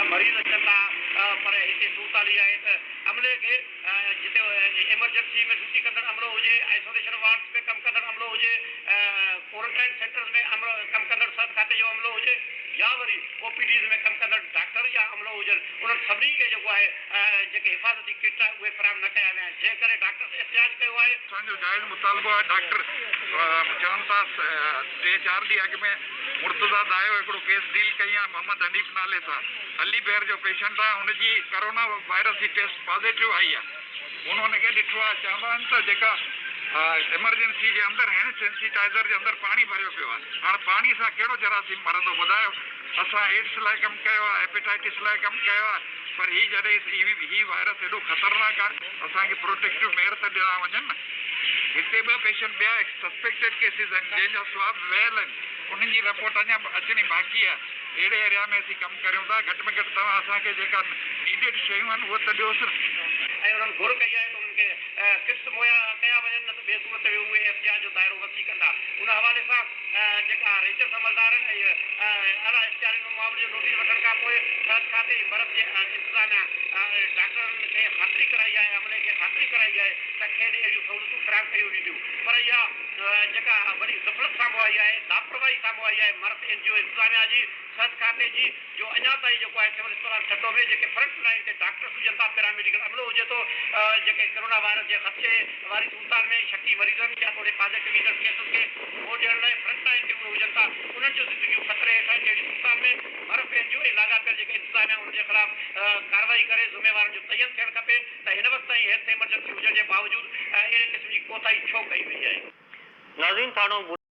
मरीज़ अचनि था पर हिते सूरताली आहे त अमले खे जिते एमरजेंसी में ड्यूटी कंदड़ अमलो हुजे, आइसोलेशन वार्ड्स में कमु कंदड़ अमलो हुजे, क्वारंटाइन सेंटर्स में कमु कंदड़ स्वास्थ्य खाते जो अमलो हुजे या वरी ओपीडीज़ में कमु कंदड़ डॉक्टर या अमलो हुजनि, उन्हनि सभिनी खे जेको आहे जेके हिफ़ाज़ती किट आहे उहे फ़राहम न कया विया आहिनि। जंहिं करे डॉक्टर्स एहतिजाज कयो आहे। असांजो जाइज़ मुतालबो आहे। डॉक्टर चवनि था 3-4 ॾींहं अॻु में मुर्तज़ा दायो हिकिड़ो केस डील कई आहे मोहम्मद हनीफ़ नाले सां, अली बेर जो पेशेंट आहे, हुनजी कोरोना वायरस जी टेस्ट पॉज़िटिव आई आहे। उन्होंने खे ॾिठो आहे, चवंदा आहिनि त जेका एमरजेंसी जे अंदरि हैंड सैनिटाइज़र जे अंदरि पाणी भरियो पियो आहे। हाणे पाणी सां कहिड़ो जरासीम मरंदो ॿुधायो। असां एड्स लाइ कमु कयो आहे, हेपेटाइटिस लाइ कमु कयो आहे, पर ही वायरस एॾो ख़तरनाक आहे, असांखे प्रोटेक्टिव मेयर त ॾियणा वञनि न। हिते 2 पेशेंट ॿिया सस्पेक्टेड केसिस आहिनि जंहिंजा स्वाब वियल आहिनि, उन्हनि जी रिपोर्ट अञा अचणी बाक़ी आहे। अहिड़े एरिया में असीं कमु करियूं था। घटि में घटि तव्हां असांखे जेका नीडेड शयूं आहिनि उहे त ॾियोसि। ऐं उन्हनि घुर कई आहे त उन्हनि खे किट्स मुहैया कया वञनि, न त ॿिए सूरत में उहे एहतिजाज जो दाइरो वसी कंदा। उन हवाले सां जेका रेंजर समझदार आहिनि ऐं आला इख़्तियारियुनि जो मुआवज़े जो नोटिस वठण खां पोइ स्वास्थ्य खाते बर्फ़ जे इंतिज़ामिया डॉक्टरनि खे ख़ातिरी कराई आहे, अमले खे ख़ातिरी कराई आहे त खेनि अहिड़ियूं सहूलियतूं फ़राहम कयूं वेंदियूं। पर इहा जेका वरी ग़फ़लत साम्हूं आई आहे, लापरवाही साम्हूं आई आहे मर्फ़ एनजीओ इंतिज़ामिया जी, स्वास्थ्य खाते जी, जो अञा ताईं जेको आहे सिविल अस्पताल छॾो में जेके फ्रंट लाइन ते डॉक्टर्स हुजनि था, पैरामेडिकल अमलो हुजे थो, जेके कोरोना वायरस जे ख़दशे वारी सूरताल में शकी मरीज़नि या थोरे पॉज़िटिव ईंदड़ केसिस खे उहो ॾियण लाइ फ्रंट लाइन ते उहे हुजनि था, उन्हनि जूं ज़िंदगियूं ख़तरे हेठि आहिनि। अहिड़ी सूरताल में मर्फ़ एनजीओ ऐं लाॻापियल जेके इंतिज़ामिया उन्हनि जे ख़िलाफ़ कार्रवाई करे ज़िम्मेवारनि जो तयन थियणु खपे त हिन वक़्त ताईं हेल्थ एमरजेंसी हुजण जे बावजूदु अहिड़े क़िस्म जी कोताही छो कई वई आहे। नाज़रीन, थाणो